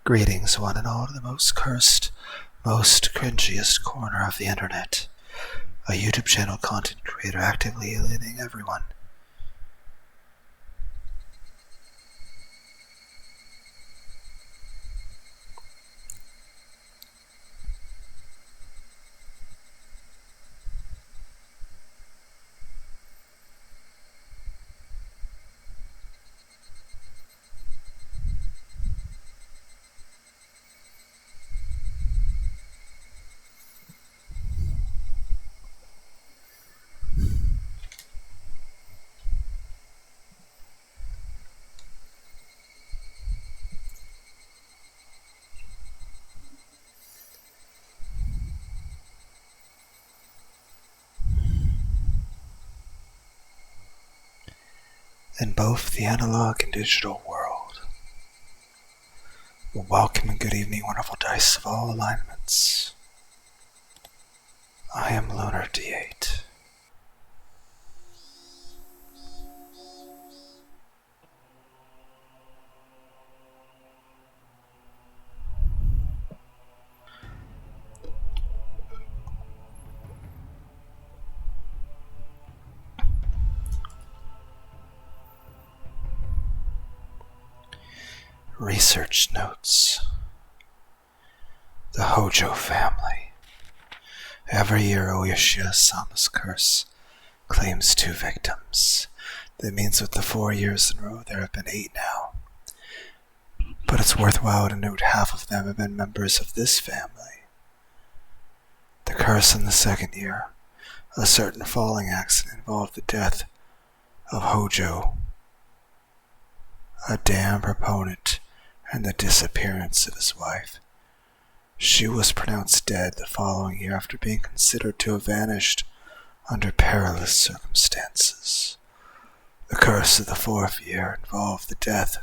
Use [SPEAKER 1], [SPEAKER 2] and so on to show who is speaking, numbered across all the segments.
[SPEAKER 1] Greetings, one and all, to the most cursed, most cringiest corner of the internet. A YouTube channel content creator actively alienating everyone. In both the analog and digital world. Welcome and good evening, wonderful dice of all alignments. I am Lunar D8. Research notes. The Hojo family. Every year, Oyashia-sama's curse claims 2 victims. That means with the 4 years in a row, there have been 8 now. But it's worthwhile to note half of them have been members of this family. The curse in the second year, a certain falling accident, involved the death of Hojo, a dam proponent, and the disappearance of his wife. She was pronounced dead the following year after being considered to have vanished under perilous circumstances. The curse of the 4th year involved the death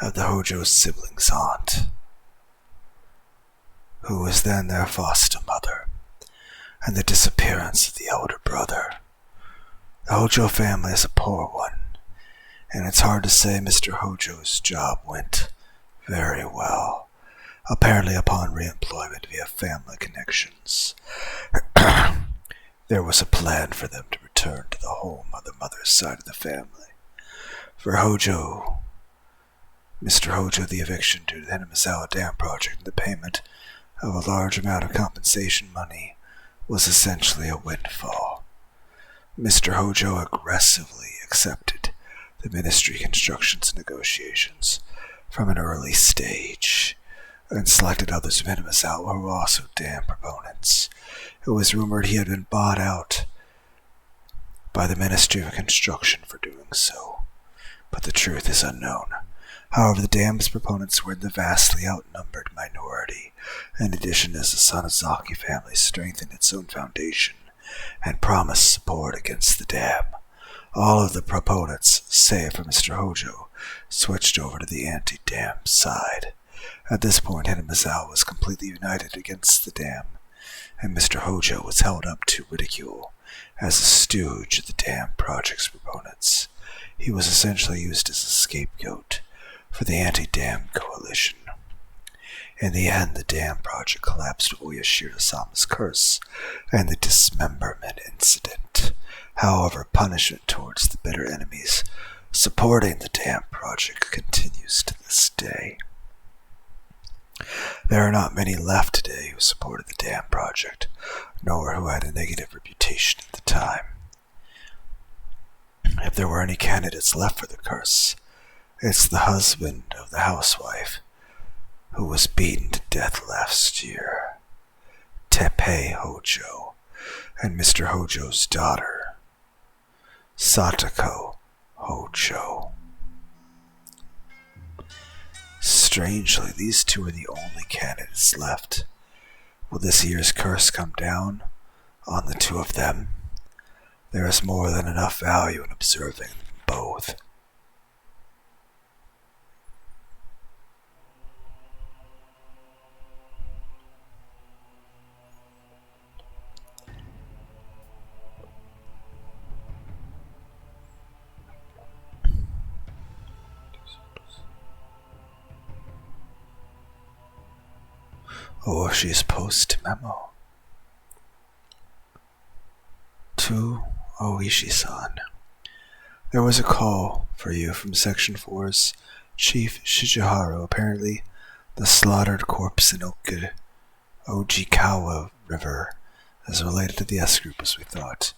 [SPEAKER 1] of the Hojo's sibling's aunt, who was then their foster mother, and the disappearance of the elder brother. The Hojo family is a poor one, and it's hard to say Mr. Hojo's job went very well, apparently upon re-employment via family connections. There was a plan for them to return to the home of the mother's side of the family. For Hojo, Mr. Hojo, the eviction due to the Hinamizawa Dam project and the payment of a large amount of compensation money was essentially a windfall. Mr. Hojo aggressively accepted the ministry constructions negotiations from an early stage and selected others of Hinamizawa who were also dam proponents. It was rumored he had been bought out by the Ministry of Construction for doing so, but the truth is unknown. However, the dam's proponents were in the vastly outnumbered minority. In addition, as the Sonozaki family strengthened its own foundation and promised support against the dam, all of the proponents, save for Mr. Hojo, switched over to the anti-dam side. At this point, Hinamizawa was completely united against the dam, and Mr. Hojo was held up to ridicule as a stooge of the dam project's proponents. He was essentially used as a scapegoat for the anti-dam coalition. In the end, the dam project collapsed with Oyashiro-sama's curse and the dismemberment incident. However, punishment towards the bitter enemies supporting the dam project continues to this day. There are not many left today who supported the dam project, nor who had a negative reputation at the time. If there were any candidates left for the curse, it's the husband of the housewife who was beaten to death last year, Teppei Hojo, and Mr. Hojo's daughter, Satoko Hojo. Strangely, these two are the only candidates left. Will this year's curse come down on the 2 of them? There is more than enough value in observing both. Ooshi's post memo. To Oishi-san. There was a call for you from Section 4's Chief Shigeharu. Apparently, the slaughtered corpse in Ojikawa River is related to the S group as we thought.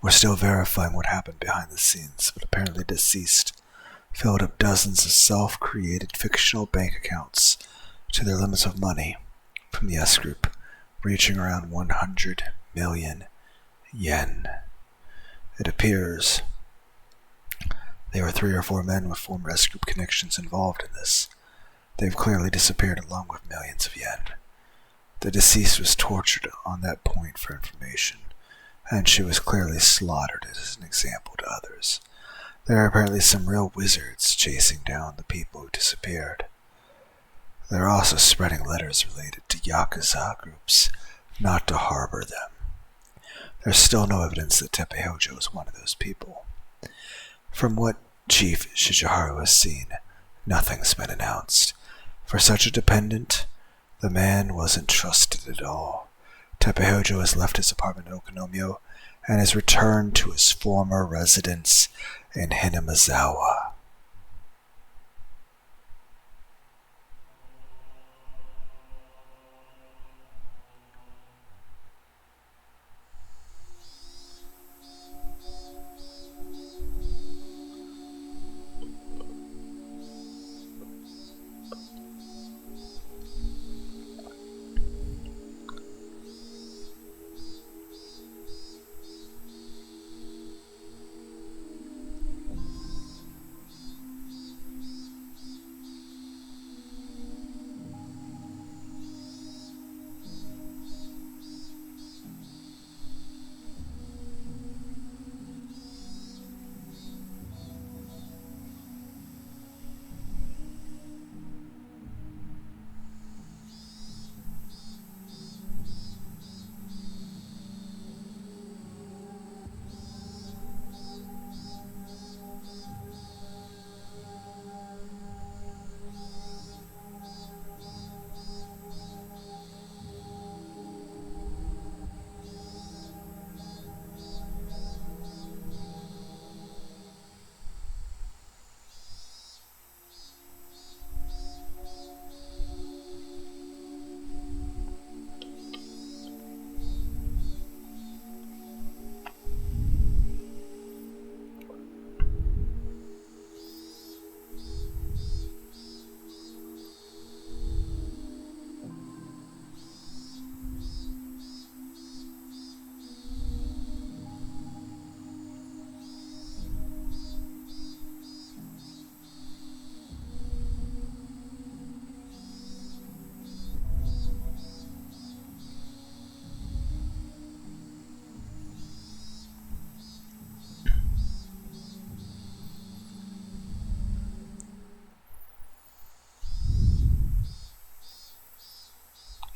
[SPEAKER 1] We're still verifying what happened behind the scenes, but apparently deceased filled up dozens of self-created fictional bank accounts to their limits of money from the S group, reaching around 100 million yen. It appears there were 3 or 4 men with former S group connections involved in this. They've clearly disappeared along with millions of yen. The deceased was tortured on that point for information, and she was clearly slaughtered as an example to others. There are apparently some real wizards chasing down the people who disappeared. They're also spreading letters related to Yakuza groups not to harbor them. There's still no evidence that Teppei Hojo is one of those people. From what Chief Shigeharu has seen, nothing's been announced. For such a dependent, the man wasn't trusted at all. Teppei Hojo has left his apartment in Okonomio and has returned to his former residence in Hinamizawa.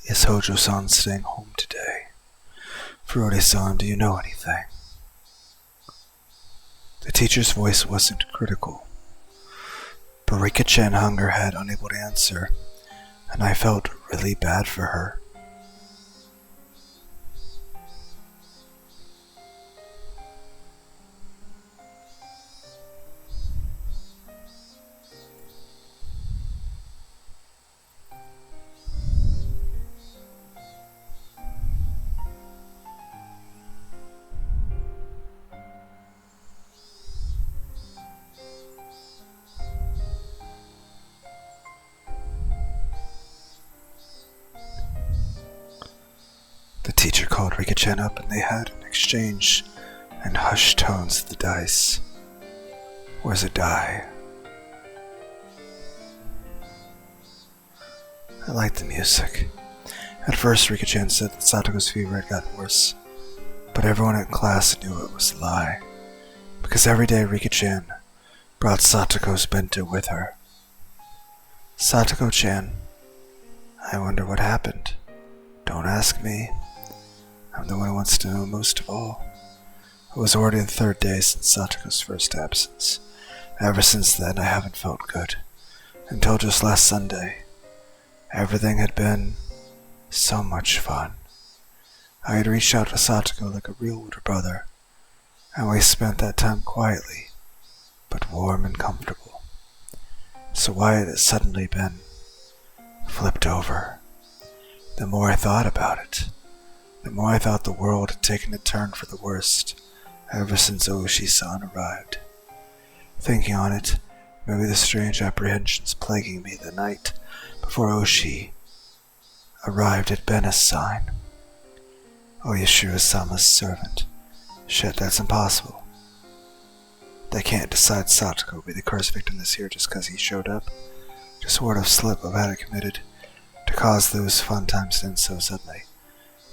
[SPEAKER 1] Is Hojo-san staying home today? Furude-san, do you know anything? The teacher's voice wasn't critical, but Rika-chan hung her head, unable to answer, and I felt really bad for her. The teacher called Rika-chan up and they had an exchange in hushed tones of the dice. Where's a die? I liked the music. At first, Rika-chan said that Satoko's fever had gotten worse, but everyone in class knew it was a lie, because every day Rika-chan brought Satoko's bento with her. Satoko-chan, I wonder what happened. Don't ask me. I'm the one who wants to know most of all. It was already the 3rd day since Satoko's first absence. Ever since then, I haven't felt good. Until just last Sunday. Everything had been So much fun. I had reached out to Satoko like a real older brother, and we spent that time quietly, but warm and comfortable. So why had it suddenly been flipped over? The more I thought about it, the more I thought the world had taken a turn for the worst ever since Oishi-san arrived. Thinking on it, maybe the strange apprehensions plaguing me the night before Oishi arrived had been a sign. Oyashiro-sama's servant. Shit, that's impossible. They can't decide Satoko will be the curse victim this year just because he showed up. Just word of slip of had it committed to cause those fun times to end so suddenly.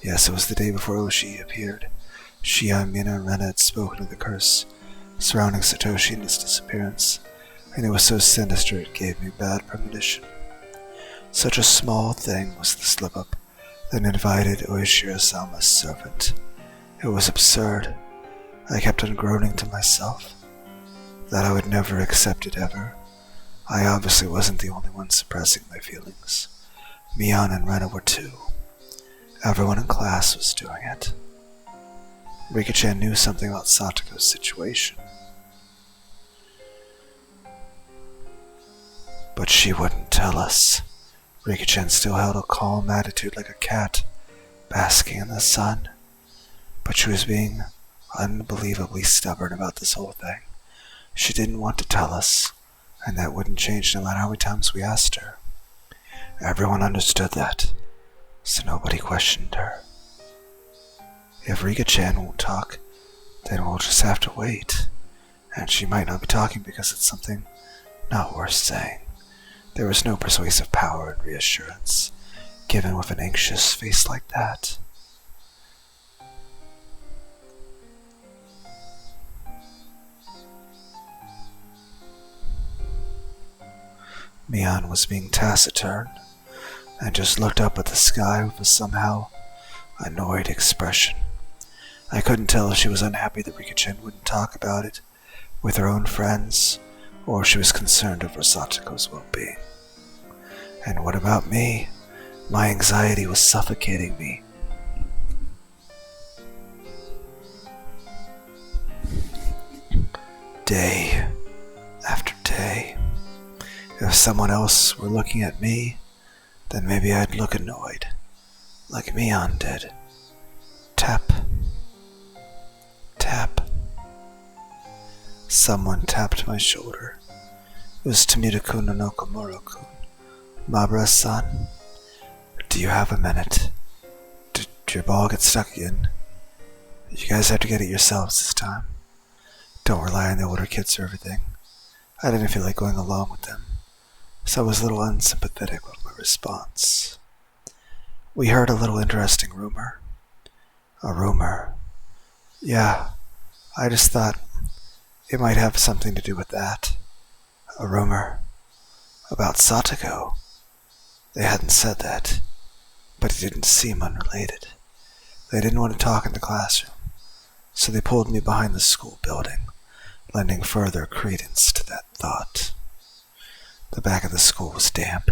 [SPEAKER 1] Yes, it was the day before Oishi appeared. Shia, Mina, and Rena had spoken of the curse surrounding Satoshi and his disappearance, and it was so sinister it gave me bad premonition. Such a small thing was the slip-up that invited Oishi-sama's servant. It was absurd. I kept on groaning to myself that I would never accept it ever. I obviously wasn't the only one suppressing my feelings. Mian and Rena were too. Everyone in class was doing it. Rika-chan knew something about Satoko's situation, but she wouldn't tell us. Rika-chan still held a calm attitude like a cat basking in the sun, but she was being unbelievably stubborn about this whole thing. She didn't want to tell us, and that wouldn't change no matter how many times we asked her. Everyone understood that, so nobody questioned her. If Rika-chan won't talk, then we'll just have to wait, and she might not be talking because it's something not worth saying. There was no persuasive power in reassurance, given with an anxious face like that. Mian was being taciturn, and just looked up at the sky with a somehow annoyed expression. I couldn't tell if she was unhappy that Rika-chan wouldn't talk about it with her own friends, or if she was concerned over Satoko's well-being. And what about me? My anxiety was suffocating me. Day after day. If someone else were looking at me, then maybe I'd look annoyed, like Mian did. Tap. Tap. Someone tapped my shoulder. It was Tomita-kun and Okamura-kun. Mabara-san, do you have a minute? Did your ball get stuck again? You guys have to get it yourselves this time. Don't rely on the older kids for everything. I didn't feel like going along with them, so I was a little unsympathetic with my response. We heard a little interesting rumor. A rumor? Yeah, I just thought it might have something to do with that. A rumor about Satoko. They hadn't said that, but it didn't seem unrelated. They didn't want to talk in the classroom, so they pulled me behind the school building, lending further credence to that thought. The back of the school was damp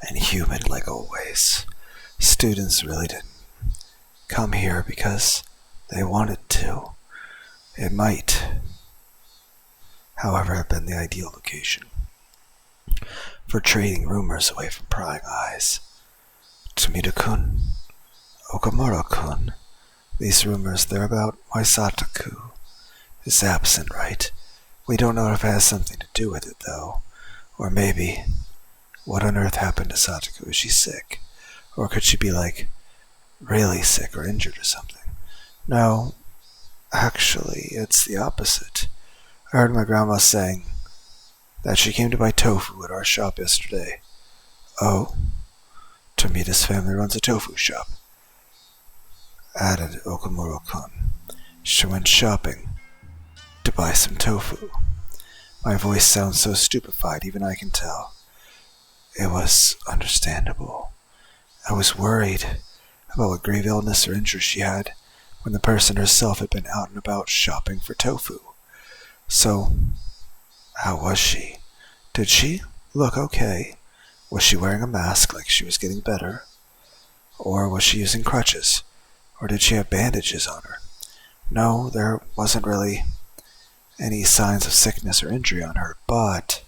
[SPEAKER 1] and humid like always. Students really didn't come here because they wanted to. It might, however, have been the ideal location for trading rumors away from prying eyes. Tomita-kun, Okamura-kun, these rumors, they're about why Satoko is absent, right? We don't know if it has something to do with it, though. Or maybe, what on earth happened to Satoko? Is she sick? Or could she be, like, really sick or injured or something? No, actually, it's the opposite. I heard my grandma saying that she came to buy tofu at our shop yesterday. Oh, Tomita's family runs a tofu shop, added Okamura-kun. She went shopping to buy some tofu. My voice sounds so stupefied, even I can tell. It was understandable. I was worried about what grave illness or injury she had when the person herself had been out and about shopping for tofu. So, how was she? Did she look okay? Was she wearing a mask like she was getting better? Or was she using crutches? Or did she have bandages on her? No, there wasn't really any signs of sickness or injury on her, but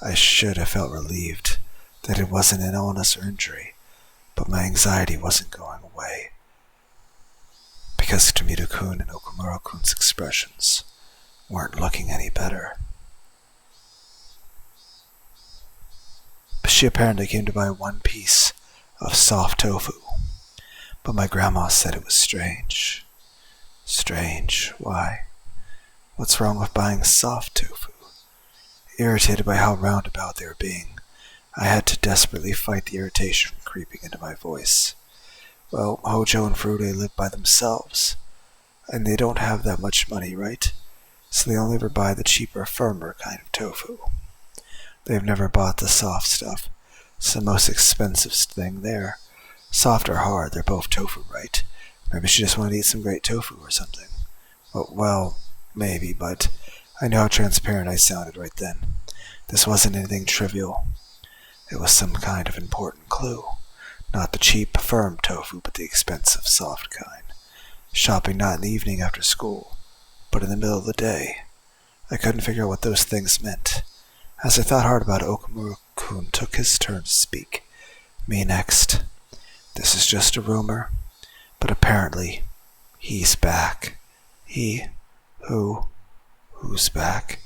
[SPEAKER 1] I should have felt relieved that it wasn't an illness or injury, but my anxiety wasn't going away, because Tomita-kun and Okumura-kun's expressions weren't looking any better. But she apparently came to buy one piece of soft tofu, but my grandma said it was strange. Strange? Why? What's wrong with buying soft tofu? Irritated by how roundabout they were being, I had to desperately fight the irritation from creeping into my voice. Well, Hojo and Furude live by themselves, and they don't have that much money, right? So they only ever buy the cheaper, firmer kind of tofu. They've never bought the soft stuff. It's the most expensive thing there. Soft or hard, they're both tofu, right? Maybe she just wanted to eat some great tofu or something. Well, maybe, but I knew how transparent I sounded right then. This wasn't anything trivial. It was some kind of important clue. Not the cheap, firm tofu, but the expensive, soft kind. Shopping not in the evening after school, but in the middle of the day. I couldn't figure out what those things meant. As I thought hard about it, Okumura-kun took his turn to speak. Me next. This is just a rumor, but apparently he's back. He? Who? Who's back?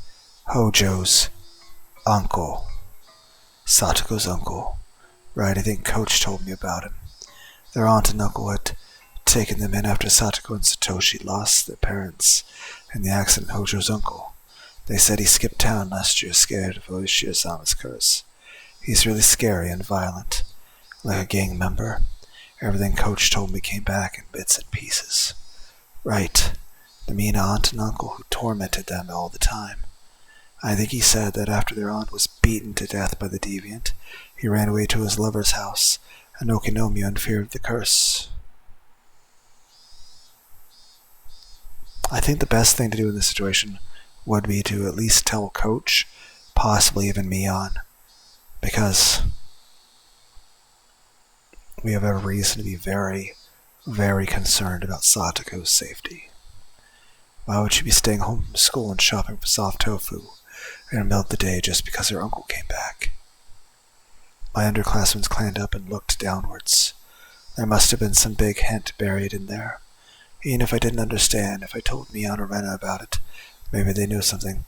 [SPEAKER 1] Hojo's uncle. Satoko's uncle. Right, I think Coach told me about him. Their aunt and uncle had taken them in after Satoko and Satoshi lost their parents in the accident. Hojo's uncle. They said he skipped town last year scared of Oshio-sama's curse. He's really scary and violent, like a gang member. Everything Coach told me came back in bits and pieces. Right, the mean aunt and uncle who tormented them all the time. I think he said that after their aunt was beaten to death by the deviant, he ran away to his lover's house in Okinomiya in fear of the curse. I think the best thing to do in this situation would be to at least tell Coach, possibly even Mion, because we have every reason to be very, very concerned about Satoko's safety. Why would she be staying home from school and shopping for soft tofu in the middle of the day just because her uncle came back? My underclassmen clammed up and looked downwards. There must have been some big hint buried in there. Even if I didn't understand, if I told Mion or Rena about it, maybe they knew something.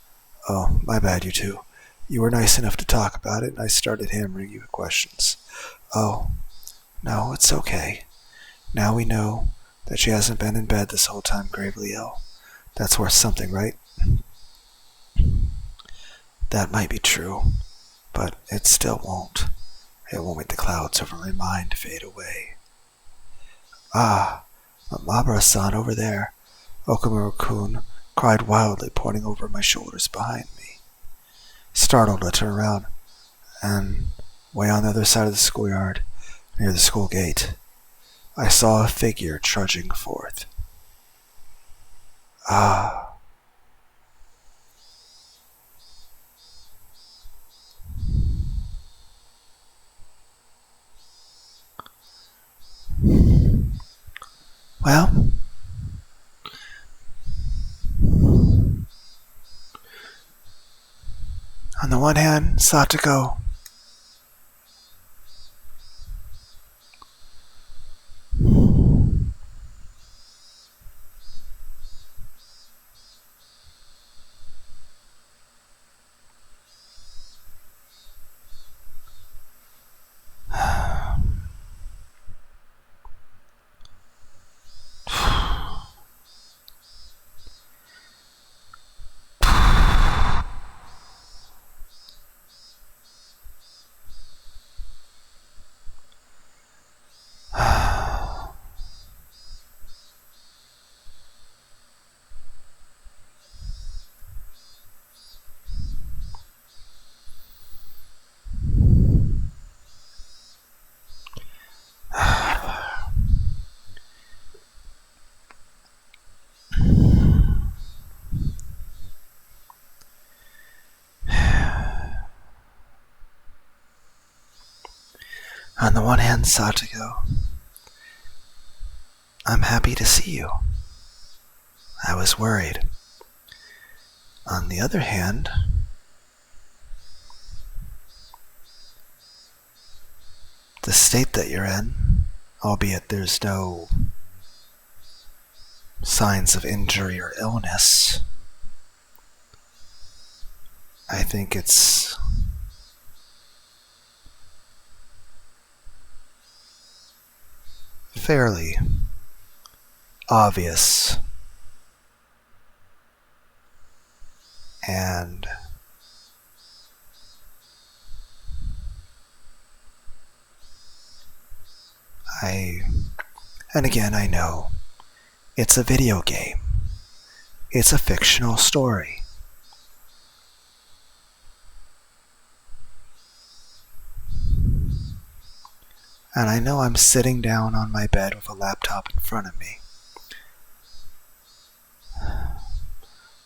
[SPEAKER 1] Oh, my bad, you two. You were nice enough to talk about it, and I started hammering you with questions. Oh, no, it's okay. Now we know that she hasn't been in bed this whole time gravely ill. That's worth something, right? That might be true, but it still won't. It won't make the clouds over my mind fade away. Ah, Mabara-san over there. Okumura-kun cried wildly, pointing over my shoulders behind me. Startled, I turned around, and way on the other side of the schoolyard, near the school gate, I saw a figure trudging forth. Ah. Well, on the one hand, Satoko On the one hand, Satoko, I'm happy to see you. I was worried. On the other hand, the state that you're in, albeit there's no signs of injury or illness, I think it's fairly obvious and again, I know it's a video game. It's a fictional story. And I know I'm sitting down on my bed with a laptop in front of me.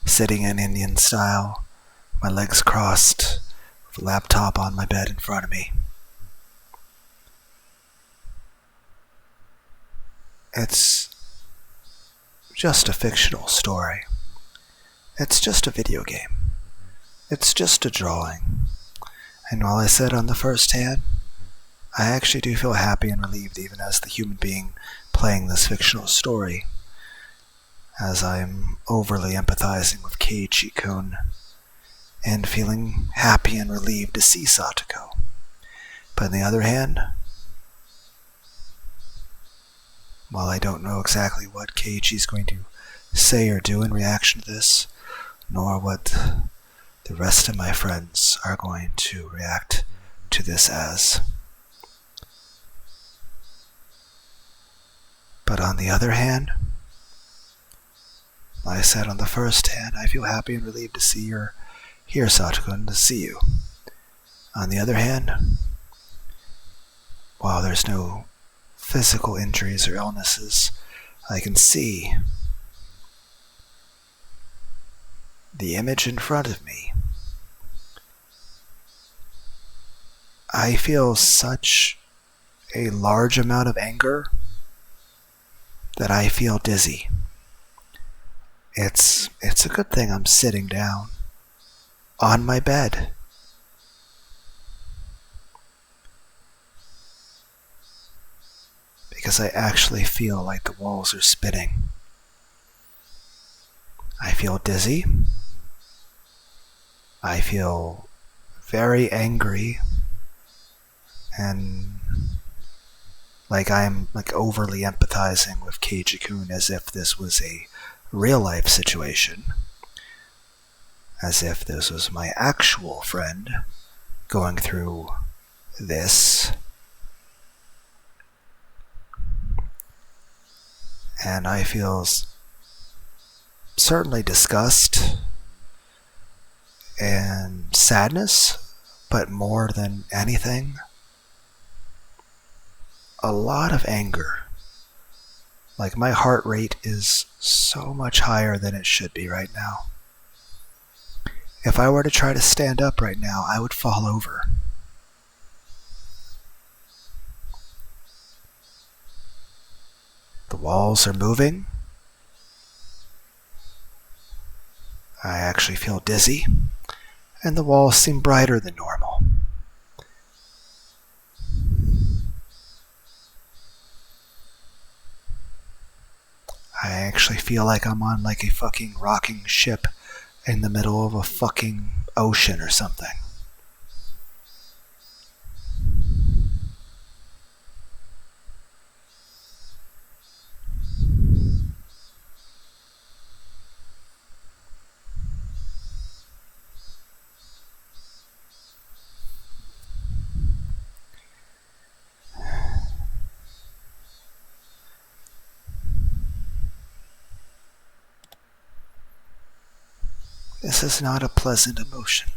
[SPEAKER 1] Sitting in Indian style, my legs crossed, with a laptop on my bed in front of me. It's just a fictional story. It's just a video game. It's just a drawing. And while I said on the first hand, I actually do feel happy and relieved even as the human being playing this fictional story, as I'm overly empathizing with Keiichi-kun and feeling happy and relieved to see Satoko. But on the other hand, while I don't know exactly what Keiichi's going to say or do in reaction to this, nor what the rest of my friends are going to react to this as. But on the other hand, like I said on the first hand, I feel happy and relieved to see you here, Satoko, and to see you. On the other hand, while there's no physical injuries or illnesses, I can see the image in front of me. I feel such a large amount of anger that I feel dizzy. It's a good thing I'm sitting down on my bed. Because I actually feel like the walls are spinning. I feel dizzy. I feel very angry and like I'm overly empathizing with Keiichi-kun as if this was a real life situation, as if this was my actual friend going through this. And I feel certainly disgust and sadness, but more than anything, a lot of anger. Like my heart rate is so much higher than it should be right now. If I were to try to stand up right now, I would fall over. The walls are moving. I actually feel dizzy, and the walls seem brighter than normal. I actually feel like I'm on like a fucking rocking ship in the middle of a fucking ocean or something. This is not a pleasant emotion.